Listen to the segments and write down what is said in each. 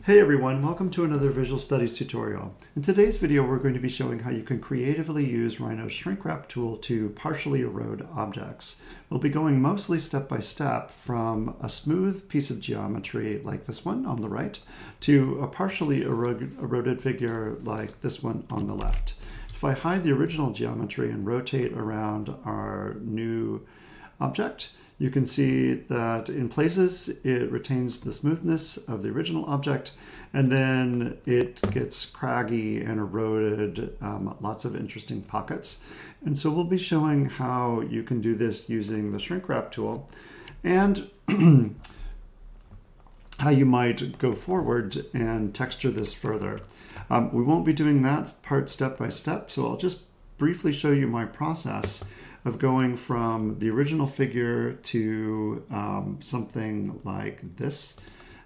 Hey everyone, welcome to another Visual Studies tutorial. In today's video, we're going to be showing how you can creatively use Rhino's ShrinkWrap tool to partially erode objects. We'll be going mostly step by step from a smooth piece of geometry like this one on the right to a partially eroded figure like this one on the left. If I hide the original geometry and rotate around our new object, you can see that in places it retains the smoothness of the original object, and then it gets craggy and eroded, lots of interesting pockets. And so we'll be showing how you can do this using the ShrinkWrap tool and how you might go forward and texture this further. We won't be doing that part step by step, so I'll just briefly show you my process of going from the original figure to something like this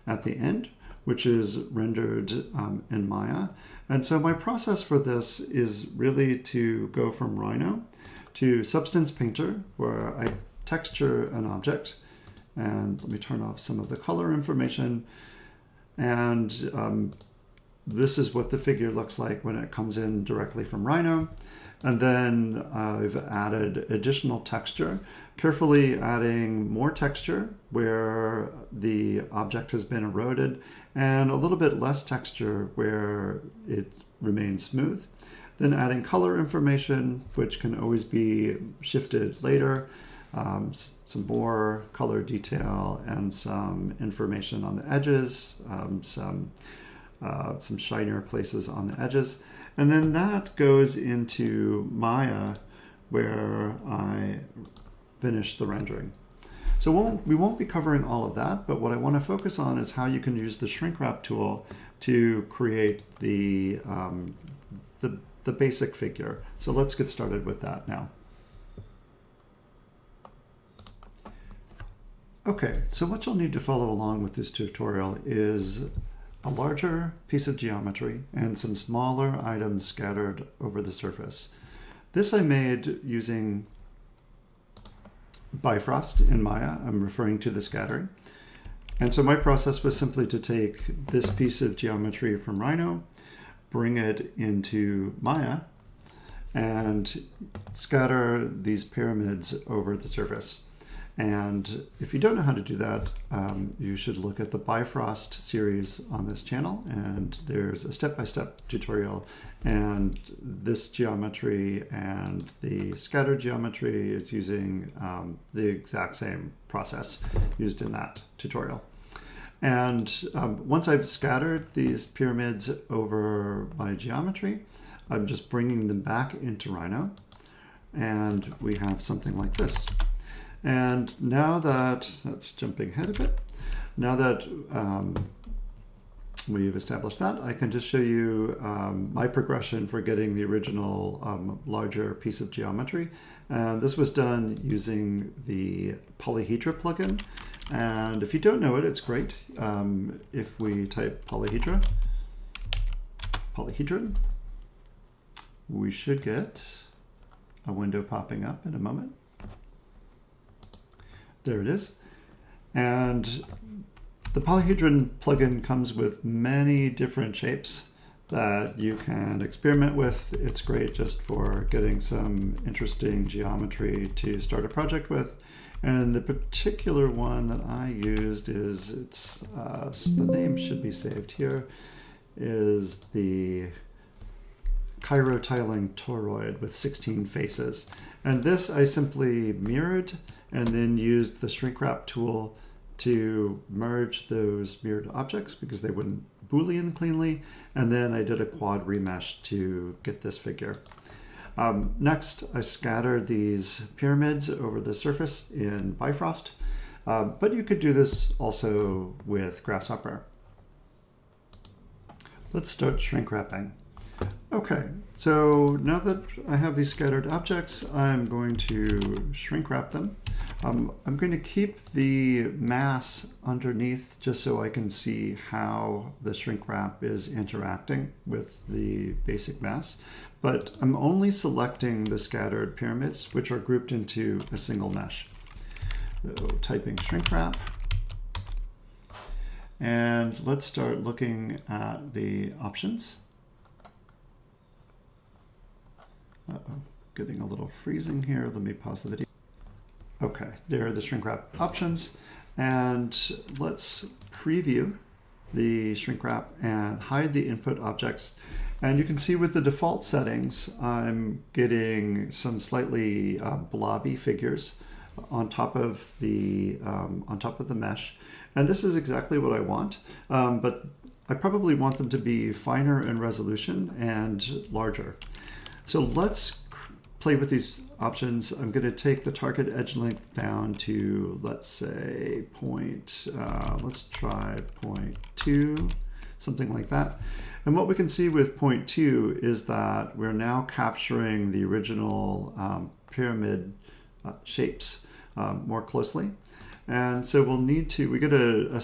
at the end, which is rendered in Maya. And so my process for this is really to go from Rhino to Substance Painter, where I texture an object. And let me turn off some of the color information. And this is what the figure looks like when it comes in directly from Rhino. And then I've added additional texture, carefully adding more texture where the object has been eroded and a little bit less texture where it remains smooth. Then adding color information, which can always be shifted later, some more color detail and some information on the edges, some shinier places on the edges. And then that goes into Maya where I finish the rendering. So we won't be covering all of that, but what I want to focus on is how you can use the ShrinkWrap tool to create the basic figure. So let's get started with that now. Okay, so what you'll need to follow along with this tutorial is a larger piece of geometry and some smaller items scattered over the surface. This I made using Bifrost in Maya. I'm referring to the scattering. And so my process was simply to take this piece of geometry from Rhino, bring it into Maya, and scatter these pyramids over the surface. And if you don't know how to do that, you should look at the Bifrost series on this channel, and there's a step-by-step tutorial, and this geometry and the scattered geometry is using the exact same process used in that tutorial. And once I've scattered these pyramids over my geometry, I'm just bringing them back into Rhino, and we have something like this. And now that's jumping ahead a bit, now that we've established that, I can just show you my progression for getting the original larger piece of geometry. And this was done using the Polyhedra plugin. And if you don't know it, it's great. If we type polyhedron, we should get a window popping up in a moment. There it is. And the Polyhedron plugin comes with many different shapes that you can experiment with. It's great just for getting some interesting geometry to start a project with. And the particular one that I used is, the name should be saved here, is the Chirotiling toroid with 16 faces. And this I simply mirrored and then used the ShrinkWrap tool to merge those mirrored objects because they wouldn't Boolean cleanly. And then I did a quad remesh to get this figure. Next, I scattered these pyramids over the surface in Bifrost, but you could do this also with Grasshopper. Let's start shrink wrapping. Okay, so now that I have these scattered objects, I'm going to shrink wrap them. I'm going to keep the mass underneath just so I can see how the shrink wrap is interacting with the basic mass. But I'm only selecting the scattered pyramids, which are grouped into a single mesh. So typing shrink wrap. And let's start looking at the options. Uh-oh, getting a little freezing here. Let me pause the video. Okay, there are the shrink wrap options. And let's preview the shrink wrap and hide the input objects. And you can see with the default settings, I'm getting some slightly blobby figures on top of the mesh. And this is exactly what I want, but I probably want them to be finer in resolution and larger. So let's play with these options. I'm going to take the target edge length down to, let's say, let's try 0.2, something like that. And what we can see with 0.2 is that we're now capturing the original pyramid shapes more closely. And so we'll need to, we get a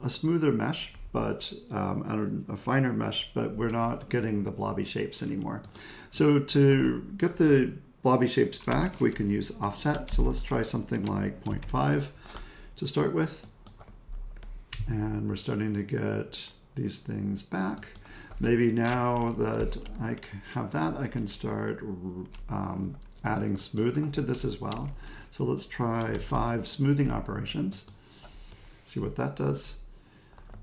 smoother mesh, but a finer mesh, but we're not getting the blobby shapes anymore. So to get the blobby shapes back, we can use offset. So let's try something like 0.5 to start with. And we're starting to get these things back. Maybe now that I have that, I can start adding smoothing to this as well. So let's try 5 smoothing operations. See what that does.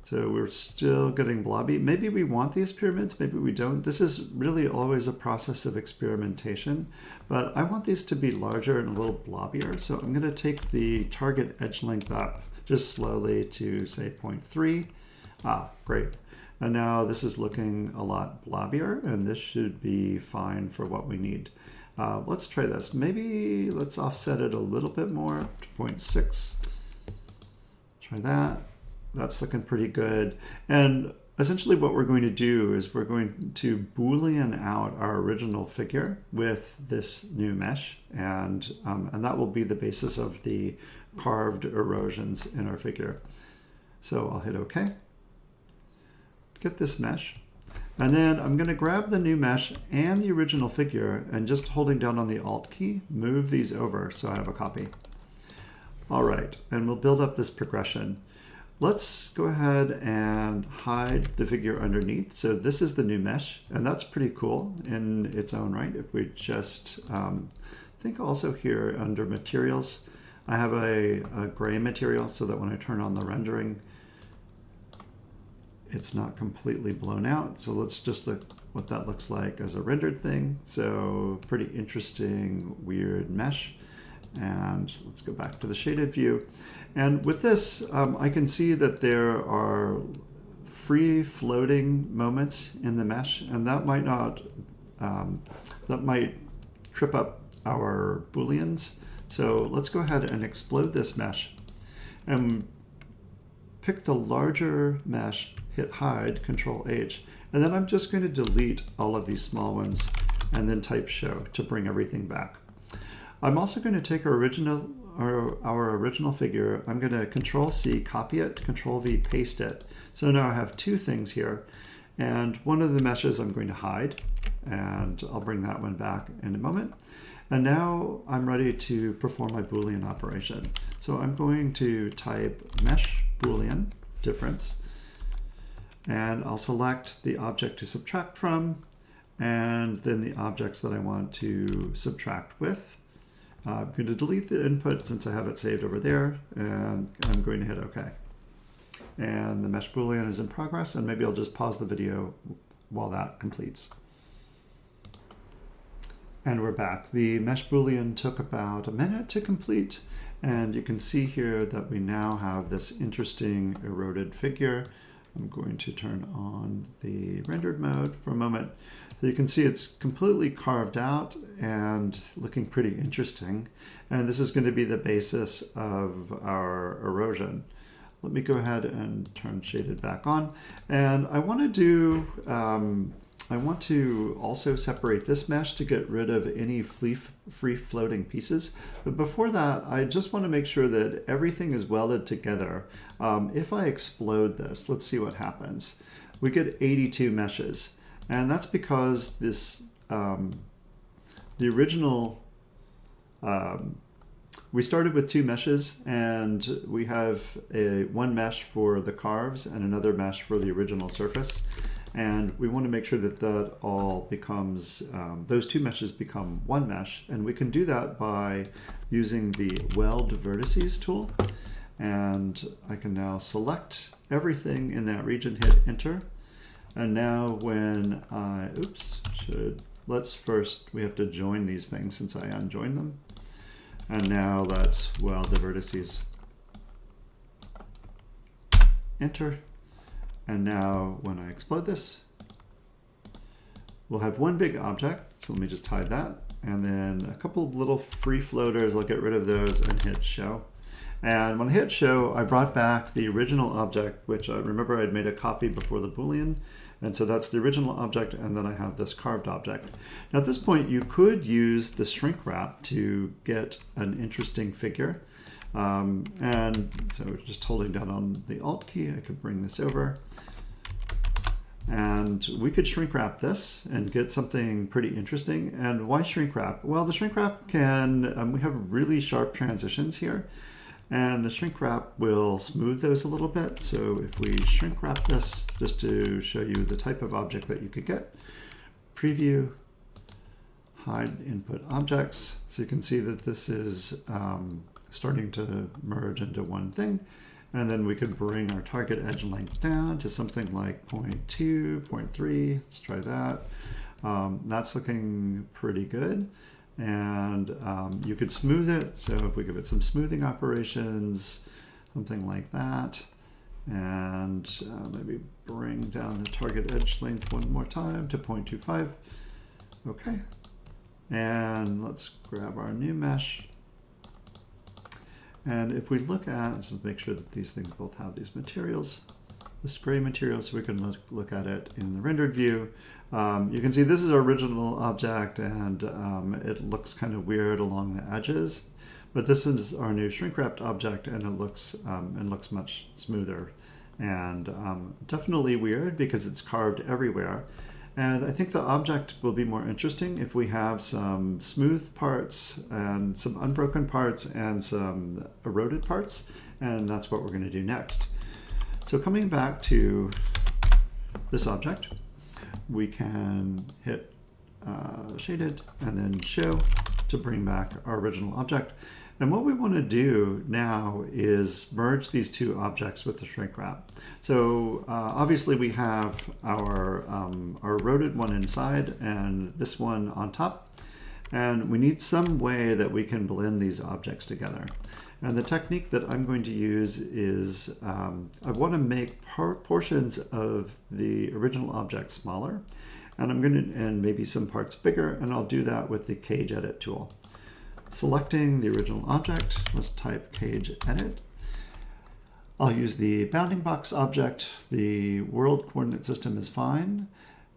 So we're still getting blobby. Maybe we want these pyramids, maybe we don't. This is really always a process of experimentation, but I want these to be larger and a little blobbier. So I'm going to take the target edge length up just slowly to say 0.3. Ah, great. And now this is looking a lot blobbier, and this should be fine for what we need. Let's try this. Maybe let's offset it a little bit more to 0.6. Try that. That's looking pretty good. And essentially what we're going to do is we're going to Boolean out our original figure with this new mesh, and that will be the basis of the carved erosions in our figure. So I'll hit OK. Get this mesh. And then I'm going to grab the new mesh and the original figure, and just holding down on the Alt key, move these over so I have a copy. All right, and we'll build up this progression. Let's go ahead and hide the figure underneath. So this is the new mesh, and that's pretty cool in its own right. If we just think also here under materials, I have a gray material so that when I turn on the rendering, it's not completely blown out. So let's just look what that looks like as a rendered thing. So pretty interesting, weird mesh. And let's go back to the shaded view. And with this, I can see that there are free floating moments in the mesh, and that might not, that might trip up our Booleans. So let's go ahead and explode this mesh and pick the larger mesh, hit hide, Control H, and then I'm just going to delete all of these small ones and then type show to bring everything back. I'm also going to take our original figure. I'm going to Control C, copy it, Control V, paste it. So now I have two things here, and one of the meshes I'm going to hide, and I'll bring that one back in a moment. And now I'm ready to perform my Boolean operation. So I'm going to type mesh Boolean difference, and I'll select the object to subtract from, and then the objects that I want to subtract with. I'm going to delete the input since I have it saved over there, and I'm going to hit OK. And the mesh Boolean is in progress, and maybe I'll just pause the video while that completes. And we're back. The mesh Boolean took about a minute to complete, and you can see here that we now have this interesting eroded figure. I'm going to turn on the rendered mode for a moment. So you can see it's completely carved out and looking pretty interesting. And this is going to be the basis of our erosion. Let me go ahead and turn shaded back on. And I want to do, I want to also separate this mesh to get rid of any free floating pieces. But before that, I just want to make sure that everything is welded together. If I explode this, let's see what happens. We get 82 meshes. And that's because this, the original we started with 2 meshes, and we have one mesh for the carves and another mesh for the original surface. And we want to make sure that that all becomes, those 2 meshes become one mesh. And we can do that by using the Weld Vertices tool. And I can now select everything in that region, hit enter. And now when I, let's first, we have to join these things since I unjoined them. And now let's weld the vertices. Enter. And now when I explode this, we'll have one big object. So let me just hide that. And then a couple of little free floaters, I'll get rid of those and hit show. And when I hit show, I brought back the original object, which I remember I'd made a copy before the Boolean. And so that's the original object, and then I have this carved object. Now at this point, you could use the ShrinkWrap to get an interesting figure. And so just holding down on the Alt key, I could bring this over. And we could shrink wrap this and get something pretty interesting. And why shrink wrap? Well, the shrink wrap can, we have really sharp transitions here. And the shrink wrap will smooth those a little bit. So if we shrink wrap this, just to show you the type of object that you could get, preview, hide input objects. So you can see that this is starting to merge into one thing. And then we could bring our target edge length down to something like 0.2, 0.3. Let's try that. That's looking pretty good. And you could smooth it. So if we give it some smoothing operations, something like that. And maybe bring down the target edge length one more time to 0.25. Okay. And let's grab our new mesh. And if we look at, let's just make sure that these things both have these materials, this gray material, so we can look at it in the rendered view. You can see this is our original object, and it looks kind of weird along the edges. But this is our new shrink-wrapped object, and it looks much smoother. And definitely weird because it's carved everywhere. And I think the object will be more interesting if we have some smooth parts and some unbroken parts and some eroded parts. And that's what we're going to do next. So coming back to this object, we can hit shaded and then show to bring back our original object. And what we want to do now is merge these 2 objects with the shrink wrap. So obviously we have our eroded one inside and this one on top. And we need some way that we can blend these objects together. And the technique that I'm going to use is I want to make portions of the original object smaller. And I'm going to, and maybe some parts bigger, and I'll do that with the cage edit tool. Selecting the original object, let's type cage edit. I'll use the bounding box object. The world coordinate system is fine.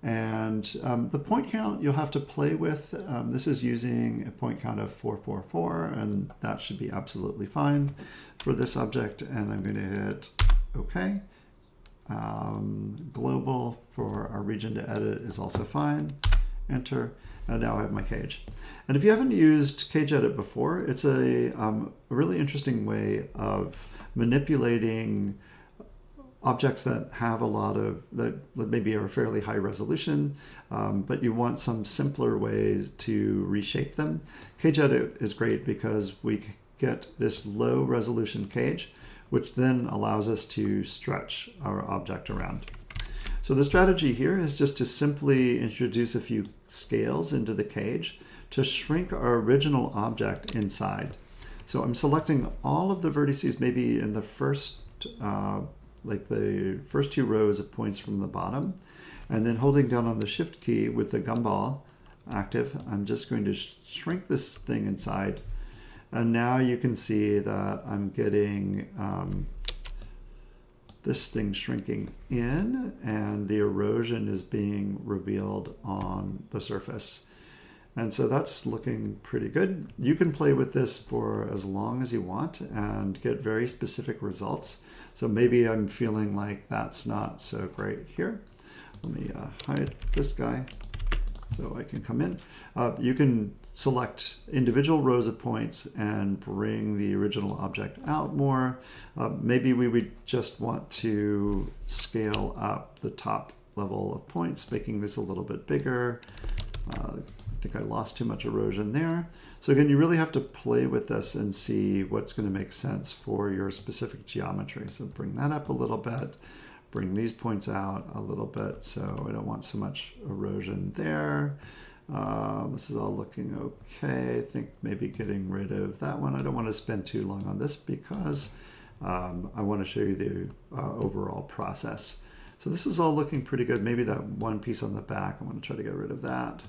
And the point count you'll have to play with. This is using a point count of 444, and that should be absolutely fine for this object. And I'm going to hit OK. Global for our region to edit is also fine. Enter. And now I have my cage. And if you haven't used cage edit before, it's a really interesting way of manipulating objects that have a lot of, that maybe are fairly high resolution, but you want some simpler ways to reshape them. Cage edit is great because we get this low resolution cage, which then allows us to stretch our object around. So the strategy here is just to simply introduce a few scales into the cage to shrink our original object inside. So I'm selecting all of the vertices maybe in the first, like the first 2 rows of points from the bottom, and then holding down on the shift key with the gumball active, I'm just going to shrink this thing inside. And now you can see that I'm getting this thing shrinking in, and the erosion is being revealed on the surface. And so that's looking pretty good. You can play with this for as long as you want and get very specific results. So maybe I'm feeling like that's not so great here. Let me hide this guy So I can come in. You can select individual rows of points and bring the original object out more. Maybe we would just want to scale up the top level of points, making this a little bit bigger. I think I lost too much erosion there. So again, you really have to play with this and see what's going to make sense for your specific geometry. So bring that up a little bit, bring these points out a little bit. So I don't want so much erosion there. This is all looking okay. I think maybe getting rid of that one. I don't want to spend too long on this because I want to show you the overall process. So this is all looking pretty good. Maybe that one piece on the back, I want to try to get rid of that.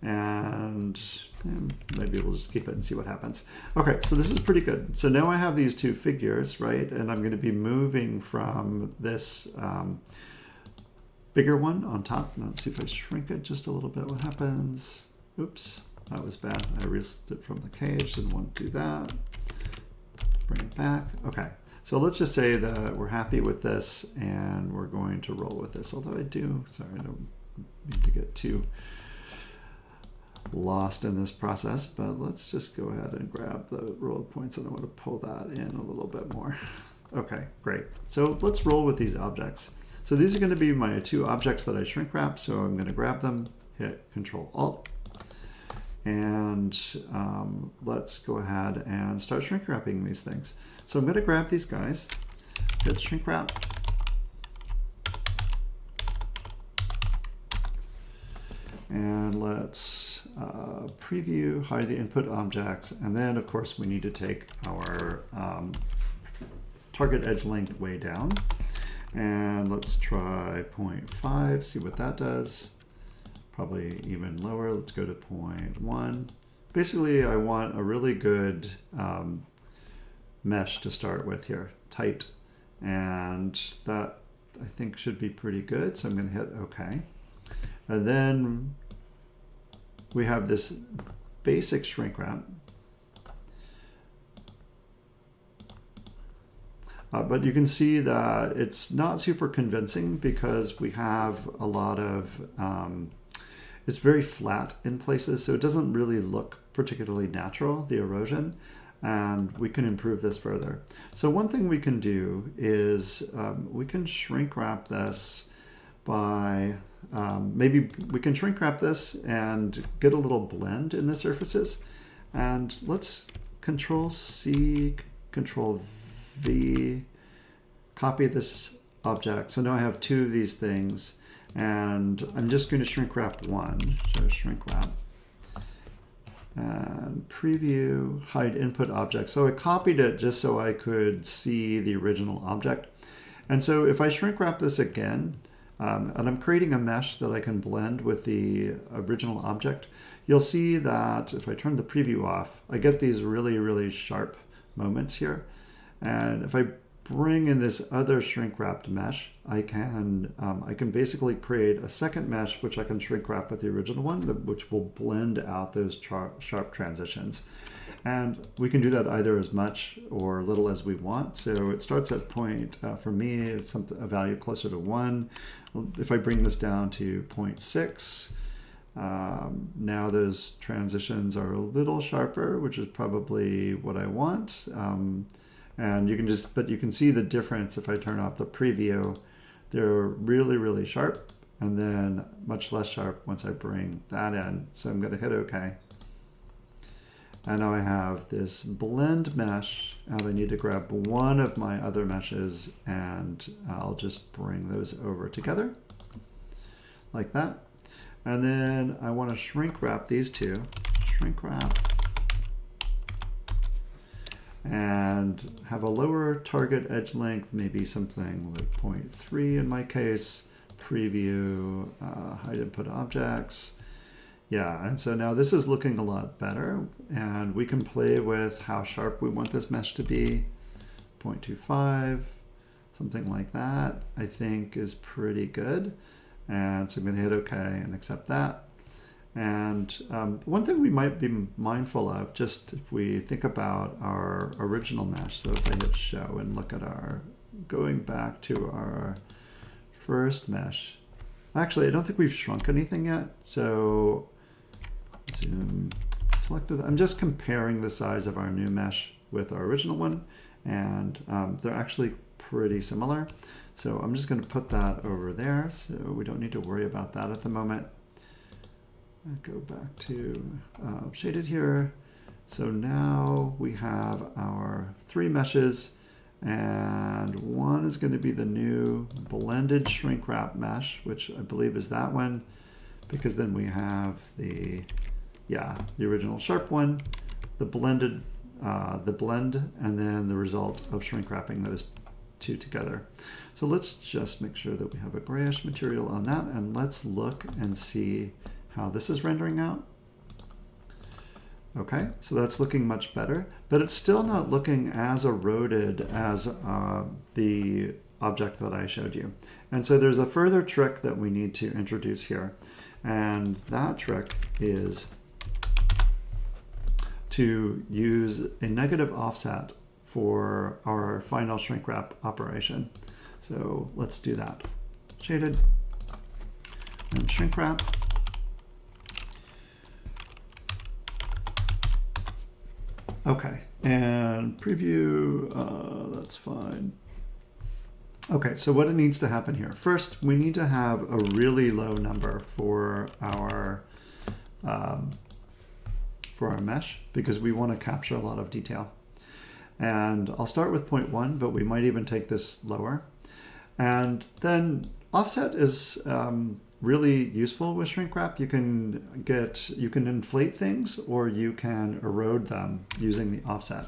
And maybe we'll just keep it and see what happens. Okay, so this is pretty good. So now I have these two figures, right? And I'm going to be moving from this bigger one on top. Now let's see if I shrink it just a little bit. What happens? Oops, that was bad. I erased it from the cage. Didn't want to do that. Bring it back. Okay. So let's just say that we're happy with this and we're going to roll with this. Although I don't need to get too lost in this process, but let's just go ahead and grab the row of points and I want to pull that in a little bit more. Okay, great. So let's roll with these objects. So these are going to be my two objects that I shrink wrap. So I'm going to grab them, hit Control Alt, and let's go ahead and start shrink wrapping these things. So I'm going to grab these guys, hit shrink wrap, and let's preview, hide the input objects, and then of course we need to take our target edge length way down, and let's try 0.5, see what that does. Probably even lower. Let's go to 0.1. Basically, I want a really good mesh to start with here, tight, and that I think should be pretty good. So I'm going to hit OK. And then we have this basic shrink wrap. But you can see that it's not super convincing because we have a lot of, it's very flat in places, so it doesn't really look particularly natural, the erosion, and we can improve this further. So one thing we can do is we can shrink wrap this by, maybe we can shrink wrap this and get a little blend in the surfaces. And let's Control C, Control V, copy this object. So now I have two of these things, and I'm just going to shrink wrap one. So shrink wrap and preview, hide input object. So I copied it just so I could see the original object. And so if I shrink wrap this again, and I'm creating a mesh that I can blend with the original object, you'll see that if I turn the preview off, I get these really, really sharp moments here. And if I bring in this other shrink wrapped mesh, I can basically create a second mesh which I can shrink wrap with the original one, which will blend out those sharp transitions. And we can do that either as much or little as we want. So it starts at for me, it's a value closer to 1. If I bring this down to 0.6, now those transitions are a little sharper, which is probably what I want. And you can but you can see the difference if I turn off the preview. They're really, really sharp, and then much less sharp once I bring that in. So I'm going to hit OK. And now I have this blend mesh, and I need to grab one of my other meshes, and I'll just bring those over together like that. And then I want to shrink wrap these two, shrink wrap, and have a lower target edge length, maybe something like 0.3 in my case, preview, hide input objects. Yeah, and so now this is looking a lot better, and we can play with how sharp we want this mesh to be. 0.25, something like that, I think is pretty good. And so I'm going to hit OK and accept that. And one thing we might be mindful of, just if we think about our original mesh, so if I hit show and look at going back to our first mesh, Actually, I don't think we've shrunk anything yet. So zoom selected. I'm just comparing the size of our new mesh with our original one, and they're actually pretty similar. So I'm just going to put that over there, so we don't need to worry about that at the moment. I'll go back to shaded here. So now we have our 3 meshes, and one is going to be the new blended shrink wrap mesh, which I believe is that one, because then we have the original sharp one, the blended, the blend, and then the result of shrink wrapping those 2 together. So let's just make sure that we have a grayish material on that, and let's look and see how this is rendering out. Okay, so that's looking much better, but it's still not looking as eroded as the object that I showed you. And so there's a further trick that we need to introduce here, and that trick is to use a negative offset for our final shrink wrap operation. So let's do that. Shaded and shrink wrap. Okay, and preview, that's fine. Okay, so what it needs to happen here. First, we need to have a really low number for our mesh, because we want to capture a lot of detail. And I'll start with 0.1, but we might even take this lower. And then offset is really useful with shrink wrap. You can inflate things, or you can erode them using the offset.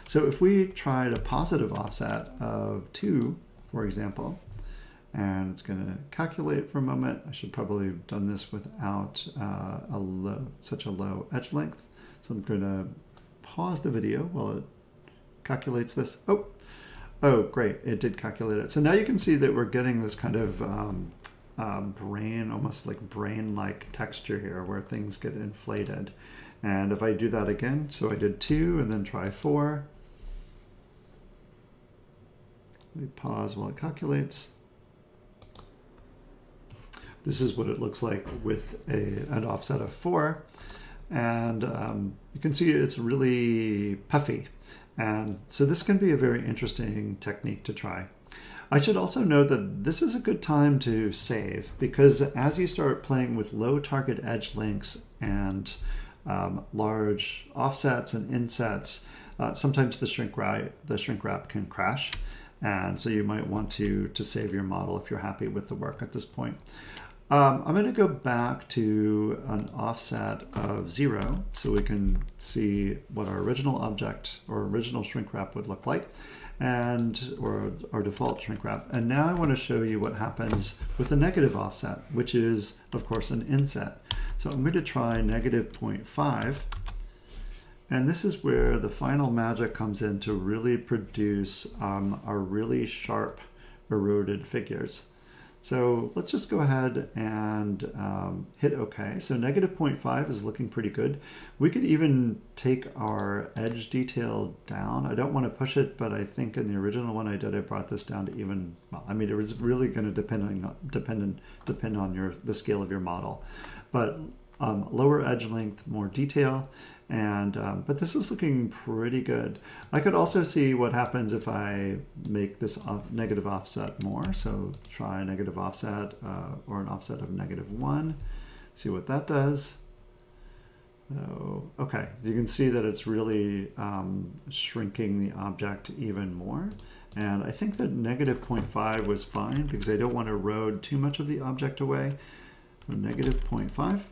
So if we tried a positive offset of 2, for example, and it's going to calculate for a moment. I should probably have done this without such a low edge length. So I'm going to pause the video while it calculates this. Oh, great, it did calculate it. So now you can see that we're getting this kind of almost like brain-like texture here, where things get inflated. And if I do that again, so I did 2 and then try 4. Let me pause while it calculates. This is what it looks like with an offset of 4. And you can see it's really puffy. And so this can be a very interesting technique to try. I should also note that this is a good time to save, because as you start playing with low target edge lengths and large offsets and insets, sometimes the shrink wrap can crash. And so you might want to save your model if you're happy with the work at this point. I'm going to go back to an offset of 0 so we can see what our original object or original shrink wrap would look like, or our default shrink wrap. And now I want to show you what happens with a negative offset, which is, of course, an inset. So I'm going to try negative 0.5. And this is where the final magic comes in to really produce our really sharp eroded figures. So let's just go ahead and hit OK. So negative 0.5 is looking pretty good. We could even take our edge detail down. I don't want to push it, but I think in the original one I did, I brought this down to even, well, I mean, it was really going to depend on the scale of your model. But lower edge length, more detail. And but this is looking pretty good. I could also see what happens if I make this negative offset more. So try a negative offset or an offset of -1. See what that does. So, okay, you can see that it's really shrinking the object even more. And I think that negative 0.5 was fine because I don't want to erode too much of the object away. So negative 0.5.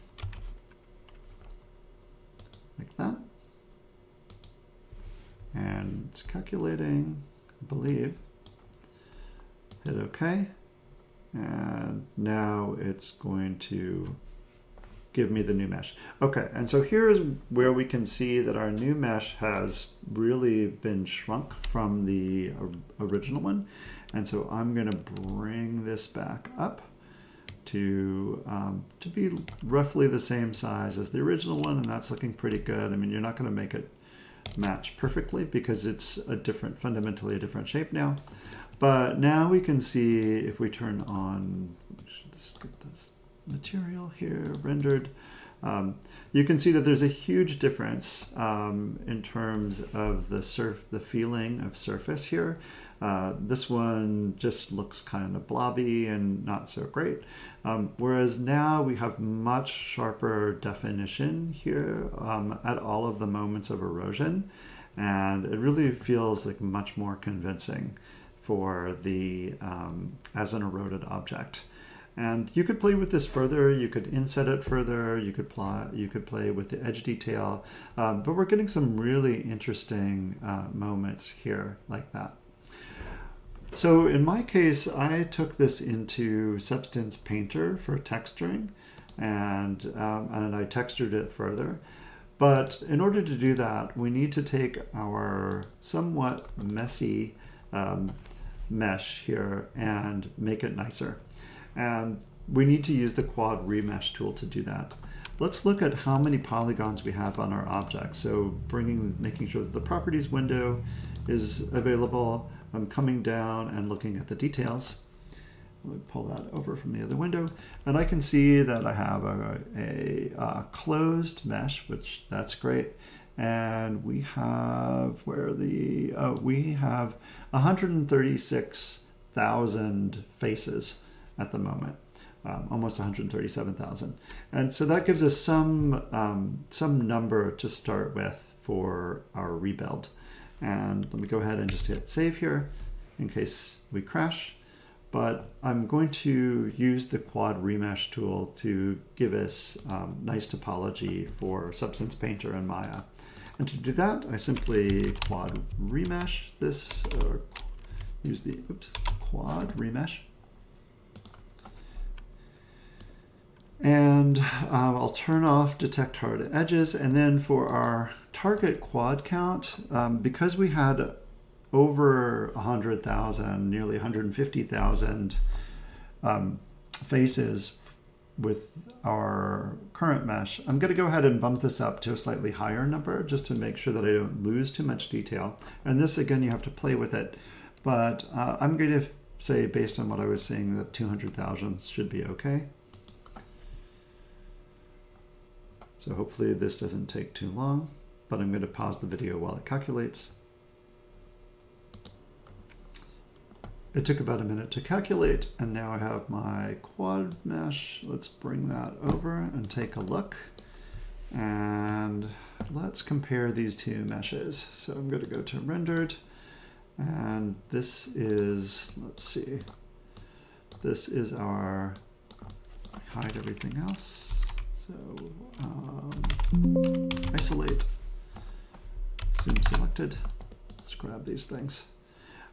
Like that. And it's calculating, I believe. Hit OK. And now it's going to give me the new mesh. Okay, and so here's where we can see that our new mesh has really been shrunk from the original one. And so I'm going to bring this back up to be roughly the same size as the original one, and that's looking pretty good. I mean, you're not going to make it match perfectly because it's a fundamentally a different shape now. But now we can see if we turn on, let's get this material here rendered. You can see that there's a huge difference in terms of the feeling of surface here. This one just looks kind of blobby and not so great. Whereas now we have much sharper definition here at all of the moments of erosion. And it really feels like much more convincing for the as an eroded object. And you could play with this further, you could inset it further, you could play with the edge detail, but we're getting some really interesting moments here like that. So in my case, I took this into Substance Painter for texturing, and I textured it further. But in order to do that, we need to take our somewhat messy mesh here and make it nicer. And we need to use the quad remesh tool to do that. Let's look at how many polygons we have on our object. So making sure that the properties window is available. I'm coming down and looking at the details. Let me pull that over from the other window. And I can see that I have a closed mesh, which that's great. And we have, we have 136,000 faces at the moment, almost 137,000. And so that gives us some number to start with for our rebuild. And let me go ahead and just hit save here in case we crash. But I'm going to use the quad remesh tool to give us nice topology for Substance Painter and Maya. And to do that, I simply quad remesh this, or use the quad remesh. And I'll turn off detect hard edges. And then for our target quad count, because we had over 100,000, nearly 150,000 faces with our current mesh, I'm going to go ahead and bump this up to a slightly higher number just to make sure that I don't lose too much detail. And this, again, you have to play with it. But I'm going to say, based on what I was saying, that 200,000 should be okay. So hopefully this doesn't take too long, but I'm going to pause the video while it calculates. It took about a minute to calculate, and now I have my quad mesh. Let's bring that over and take a look. And let's compare these two meshes. So I'm going to go to rendered, and this is, let's see, this is our, hide everything else. So isolate, zoom selected. Let's grab these things.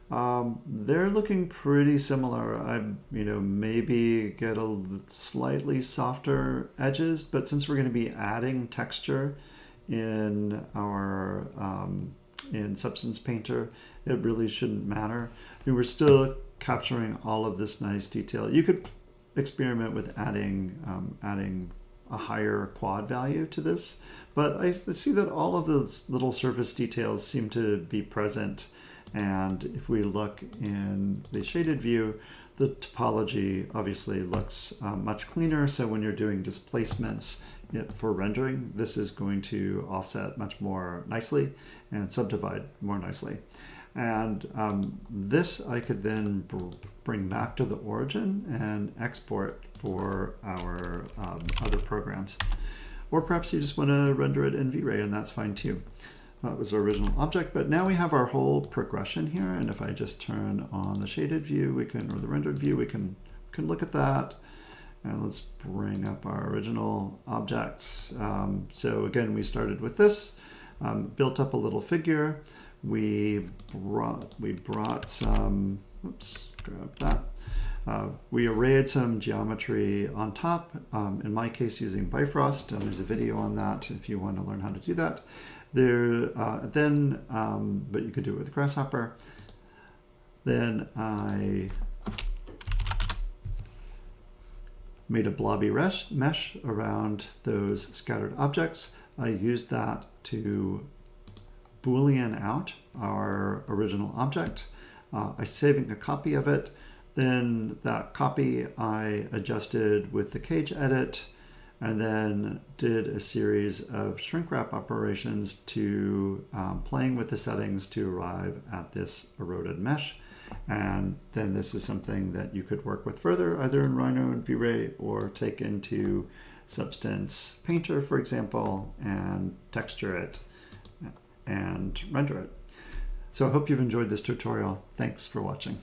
They're looking pretty similar. I, maybe get a slightly softer edges, but since we're going to be adding texture in our in Substance Painter, it really shouldn't matter. I mean, we're still capturing all of this nice detail. You could experiment with adding a higher quad value to this, but I see that all of those little surface details seem to be present. And if we look in the shaded view, the topology obviously looks much cleaner. So when you're doing displacements for rendering, this is going to offset much more nicely and subdivide more nicely. And this I could then bring back to the origin and export for our other programs. Or perhaps you just want to render it in V-Ray, and that's fine too. That was our original object, but now we have our whole progression here. And if I just turn on the shaded view, or the rendered view, we can look at that. And let's bring up our original objects. So again, we started with this, built up a little figure. We brought some, oops, grab that. We arrayed some geometry on top, in my case using Bifrost, and there's a video on that if you want to learn how to do that. But you could do it with Grasshopper. Then I made a blobby mesh around those scattered objects. I used that to Boolean out our original object. I'm saving a copy of it. Then that copy I adjusted with the cage edit, and then did a series of ShrinkWrap operations to playing with the settings to arrive at this eroded mesh. And then this is something that you could work with further, either in Rhino and V-Ray, or take into Substance Painter, for example, and texture it and render it. So I hope you've enjoyed this tutorial. Thanks for watching.